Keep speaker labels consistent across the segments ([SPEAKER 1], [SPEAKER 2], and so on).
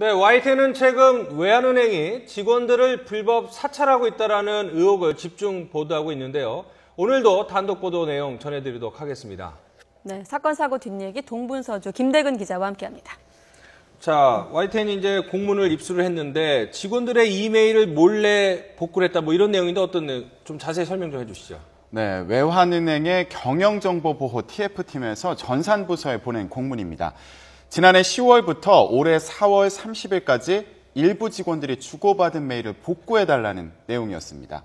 [SPEAKER 1] 네, YTN은 최근 외환은행이 직원들을 불법 사찰하고 있다는 의혹을 집중 보도하고 있는데요. 오늘도 단독 보도 내용 전해드리도록 하겠습니다.
[SPEAKER 2] 네, 사건 사고 뒷얘기 동분서주 김대근 기자와 함께합니다.
[SPEAKER 1] 자, YTN이 이제 공문을 입수를 했는데 직원들의 이메일을 몰래 복구를 했다 뭐 이런 내용인데 어떤 내용 좀 자세히 설명 좀 해주시죠.
[SPEAKER 3] 네, 외환은행의 경영정보보호 TF팀에서 전산부서에 보낸 공문입니다. 지난해 10월부터 올해 4월 30일까지 일부 직원들이 주고받은 메일을 복구해달라는 내용이었습니다.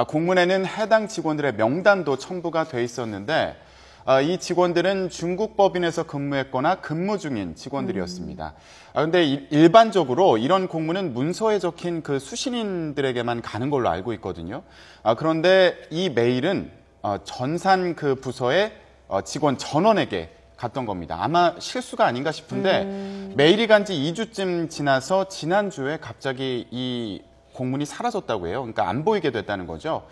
[SPEAKER 3] 공문에는 해당 직원들의 명단도 첨부가 돼 있었는데 이 직원들은 중국 법인에서 근무했거나 근무 중인 직원들이었습니다. 그런데 일반적으로 이런 공문은 문서에 적힌 그 수신인들에게만 가는 걸로 알고 있거든요. 그런데 이 메일은 전산 그 부서의 직원 전원에게 갔던 겁니다. 아마 실수가 아닌가 싶은데 메일이 간 지 2주쯤 지나서 지난주에 갑자기 이 공문이 사라졌다고 해요. 그러니까 안 보이게 됐다는 거죠.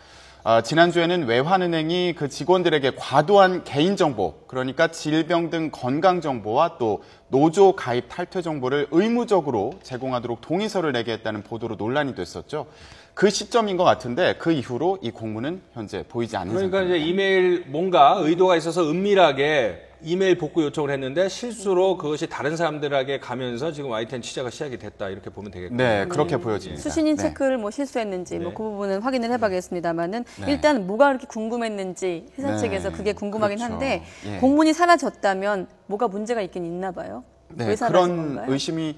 [SPEAKER 3] 지난주에는 외환은행이 그 직원들에게 과도한 개인정보, 그러니까 질병 등 건강정보와 또 노조 가입 탈퇴 정보를 의무적으로 제공하도록 동의서를 내게 했다는 보도로 논란이 됐었죠. 그 시점인 것 같은데 그 이후로 이 공문은 현재 보이지 않는
[SPEAKER 1] 그러니까
[SPEAKER 3] 상태입니다.
[SPEAKER 1] 이제 이메일 뭔가 의도가 있어서 은밀하게 이메일 복구 요청을 했는데 실수로 그것이 다른 사람들에게 가면서 지금 YTN 취재가 시작이 됐다 이렇게 보면 되겠군요.
[SPEAKER 3] 네, 그렇게 보여집니다.
[SPEAKER 2] 수신인
[SPEAKER 3] 네.
[SPEAKER 2] 체크를 뭐 실수했는지 뭐 그 부분은 확인을 해봐야겠습니다만은
[SPEAKER 3] 네.
[SPEAKER 2] 일단 뭐가 그렇게 궁금했는지 회사
[SPEAKER 3] 네,
[SPEAKER 2] 측에서 그게 궁금하긴
[SPEAKER 3] 그렇죠.
[SPEAKER 2] 한데
[SPEAKER 3] 예.
[SPEAKER 2] 공문이 사라졌다면 뭐가 문제가 있긴 있나 봐요.
[SPEAKER 3] 네,
[SPEAKER 2] 왜 사라진
[SPEAKER 3] 그런
[SPEAKER 2] 건가요?
[SPEAKER 3] 의심이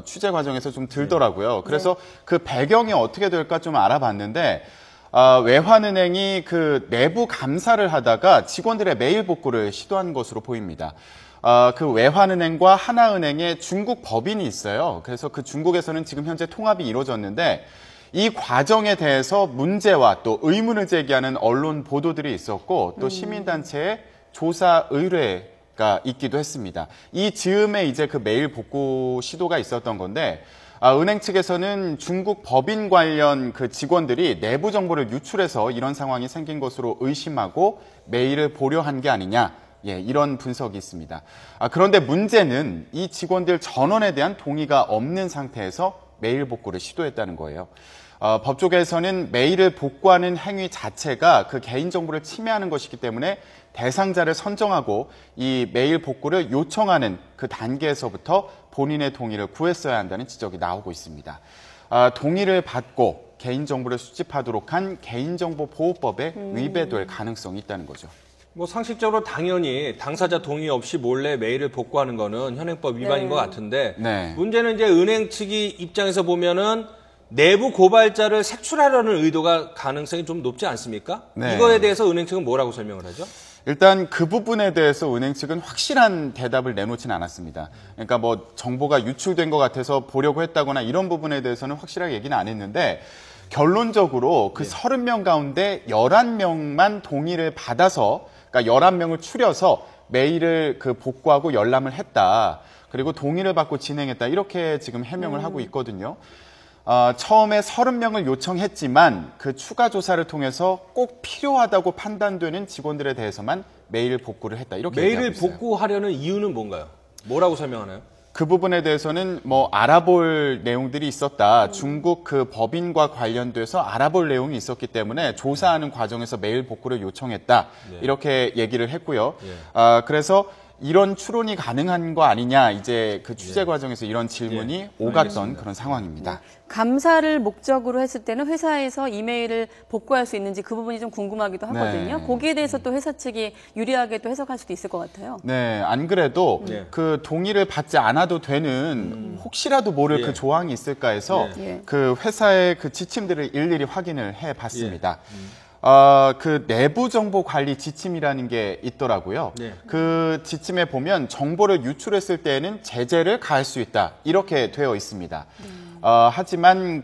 [SPEAKER 3] 취재 과정에서 좀 들더라고요. 그래서 그 배경이 어떻게 될까 좀 알아봤는데 외환은행이 그 내부 감사를 하다가 직원들의 메일 복구를 시도한 것으로 보입니다. 그 외환은행과 하나은행에 중국 법인이 있어요. 그래서 그 중국에서는 지금 현재 통합이 이루어졌는데 이 과정에 대해서 문제와 또 의문을 제기하는 언론 보도들이 있었고 또 시민단체의 조사 의뢰가 있기도 했습니다. 이 즈음에 이제 그 메일 복구 시도가 있었던 건데 은행 측에서는 중국 법인 관련 그 직원들이 내부 정보를 유출해서 이런 상황이 생긴 것으로 의심하고 메일을 보려한 게 아니냐. 예, 이런 분석이 있습니다. 그런데 문제는 이 직원들 전원에 대한 동의가 없는 상태에서 메일 복구를 시도했다는 거예요. 법조계에서는 메일을 복구하는 행위 자체가 그 개인정보를 침해하는 것이기 때문에 대상자를 선정하고 이 메일 복구를 요청하는 그 단계에서부터 본인의 동의를 구했어야 한다는 지적이 나오고 있습니다. 동의를 받고 개인정보를 수집하도록 한 개인정보보호법에 위배될 가능성이 있다는 거죠.
[SPEAKER 1] 뭐 상식적으로 당연히 당사자 동의 없이 몰래 메일을 복구하는 거는 현행법 위반인 것 같은데
[SPEAKER 3] 네.
[SPEAKER 1] 문제는 이제 은행 측이 입장에서 보면은 내부 고발자를 색출하려는 의도가 가능성이 좀 높지 않습니까?
[SPEAKER 3] 네.
[SPEAKER 1] 이거에 대해서 은행 측은 뭐라고 설명을 하죠?
[SPEAKER 3] 일단 그 부분에 대해서 은행 측은 확실한 대답을 내놓지는 않았습니다. 그러니까 뭐 정보가 유출된 것 같아서 보려고 했다거나 이런 부분에 대해서는 확실하게 얘기는 안 했는데 결론적으로 그 30명 가운데 11명만 동의를 받아서 그러니까 11명을 추려서 메일을 그 복구하고 열람을 했다. 그리고 동의를 받고 진행했다. 이렇게 지금 해명을 하고 있거든요. 처음에 30명을 요청했지만 그 추가 조사를 통해서 꼭 필요하다고 판단되는 직원들에 대해서만 메일 복구를 했다. 이렇게
[SPEAKER 1] 메일을
[SPEAKER 3] 얘기하고 있어요.
[SPEAKER 1] 복구하려는 이유는 뭔가요? 뭐라고 설명하나요?
[SPEAKER 3] 그 부분에 대해서는 뭐 알아볼 내용들이 있었다. 중국 그 법인과 관련돼서 알아볼 내용이 있었기 때문에 조사하는 과정에서 메일 복구를 요청했다. 이렇게 얘기를 했고요. 그래서 이런 추론이 가능한 거 아니냐, 이제 그 취재 과정에서 이런 질문이 오갔던
[SPEAKER 1] 알겠습니다.
[SPEAKER 3] 그런 상황입니다.
[SPEAKER 2] 감사를 목적으로 했을 때는 회사에서 이메일을 복구할 수 있는지 그 부분이 좀 궁금하기도 하거든요.
[SPEAKER 3] 네.
[SPEAKER 2] 거기에 대해서 또 회사 측이 유리하게 또 해석할 수도 있을 것 같아요.
[SPEAKER 3] 네, 안 그래도 그 동의를 받지 않아도 되는 혹시라도 모를
[SPEAKER 1] 예.
[SPEAKER 3] 그 조항이 있을까 해서
[SPEAKER 2] 예.
[SPEAKER 3] 그 회사의 그 지침들을 일일이 확인을 해 봤습니다. 그 내부 정보 관리 지침이라는 게 있더라고요.
[SPEAKER 1] 네.
[SPEAKER 3] 그 지침에 보면 정보를 유출했을 때에는 제재를 가할 수 있다. 이렇게 되어 있습니다. 하지만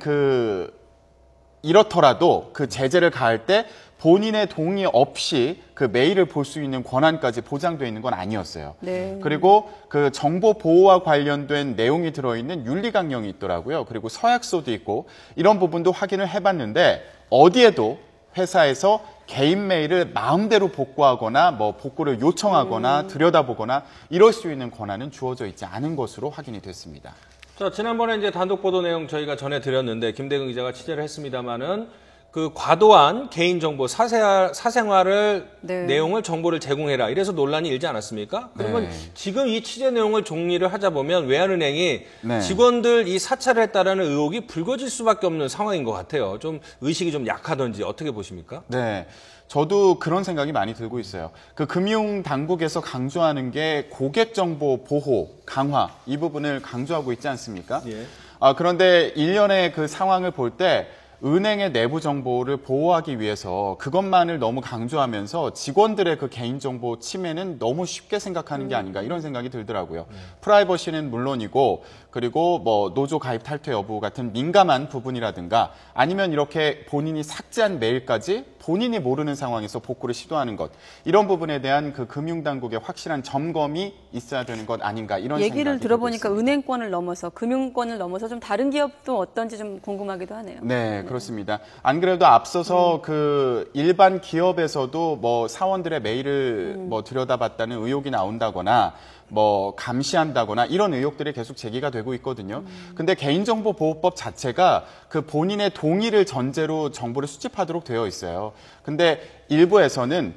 [SPEAKER 3] 이렇더라도 그 제재를 가할 때 본인의 동의 없이 그 메일을 볼 수 있는 권한까지 보장되어 있는 건 아니었어요.
[SPEAKER 2] 네.
[SPEAKER 3] 그리고 그 정보 보호와 관련된 내용이 들어있는 윤리강령이 있더라고요. 그리고 서약서도 있고 이런 부분도 확인을 해봤는데 어디에도 회사에서 개인 메일을 마음대로 복구하거나 뭐 복구를 요청하거나 들여다보거나 이럴 수 있는 권한은 주어져 있지 않은 것으로 확인이 됐습니다.
[SPEAKER 1] 자, 지난번에 이제 단독 보도 내용 저희가 전해드렸는데 김대근 기자가 취재를 했습니다만은 그 과도한 개인정보 사생활을
[SPEAKER 2] 네.
[SPEAKER 1] 내용을 정보를 제공해라 이래서 논란이 일지 않았습니까? 그러면
[SPEAKER 3] 네.
[SPEAKER 1] 지금 이 취재 내용을 정리를 하자 보면 외환은행이
[SPEAKER 3] 네.
[SPEAKER 1] 직원들 이 사찰을 했다라는 의혹이 불거질 수밖에 없는 상황인 것 같아요. 좀 의식이 좀 약하던지 어떻게 보십니까?
[SPEAKER 3] 네. 저도 그런 생각이 많이 들고 있어요. 그 금융 당국에서 강조하는 게 고객 정보 보호, 강화 이 부분을 강조하고 있지 않습니까?
[SPEAKER 1] 예.
[SPEAKER 3] 그런데 일련의 그 상황을 볼 때 은행의 내부 정보를 보호하기 위해서 그것만을 너무 강조하면서 직원들의 그 개인정보 침해는 너무 쉽게 생각하는 게 아닌가 이런 생각이 들더라고요. 프라이버시는 물론이고 그리고 뭐 노조 가입 탈퇴 여부 같은 민감한 부분이라든가 아니면 이렇게 본인이 삭제한 메일까지 본인이 모르는 상황에서 복구를 시도하는 것 이런 부분에 대한 그 금융당국의 확실한 점검이 있어야 되는 것 아닌가 이런 생각이
[SPEAKER 2] 얘기를 들어보니까
[SPEAKER 3] 들고 있습니다.
[SPEAKER 2] 은행권을 넘어서 금융권을 넘어서 좀 다른 기업도 어떤지 좀 궁금하기도 하네요.
[SPEAKER 3] 네, 그렇습니다. 안 그래도 앞서서 그 일반 기업에서도 뭐 사원들의 메일을 뭐 들여다봤다는 의혹이 나온다거나 뭐 감시한다거나 이런 의혹들이 계속 제기가 되고 있거든요. 근데 개인정보보호법 자체가 그 본인의 동의를 전제로 정보를 수집하도록 되어 있어요. 근데 일부에서는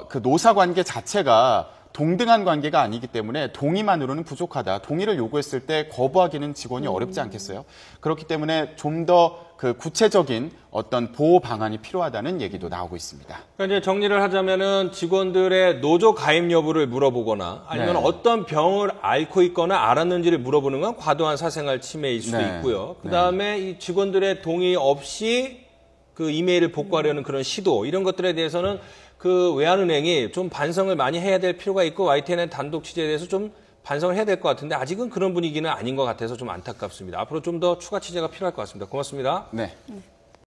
[SPEAKER 3] 그 노사관계 자체가 동등한 관계가 아니기 때문에 동의만으로는 부족하다. 동의를 요구했을 때 거부하기는 직원이 어렵지 않겠어요? 그렇기 때문에 좀 더 그 구체적인 어떤 보호 방안이 필요하다는 얘기도 나오고 있습니다.
[SPEAKER 1] 그러니까 이제 정리를 하자면은 직원들의 노조 가입 여부를 물어보거나 아니면
[SPEAKER 3] 네.
[SPEAKER 1] 어떤 병을 앓고 있거나 알았는지를 물어보는 건 과도한 사생활 침해일 수도
[SPEAKER 3] 네.
[SPEAKER 1] 있고요. 그 다음에 이 직원들의 동의 없이 그 이메일을 복구하려는 그런 시도 이런 것들에 대해서는 그 외환은행이 좀 반성을 많이 해야 될 필요가 있고 YTN의 단독 취재에 대해서 좀 반성을 해야 될 것 같은데 아직은 그런 분위기는 아닌 것 같아서 좀 안타깝습니다. 앞으로 좀 더 추가 취재가 필요할 것 같습니다. 고맙습니다.
[SPEAKER 3] 네.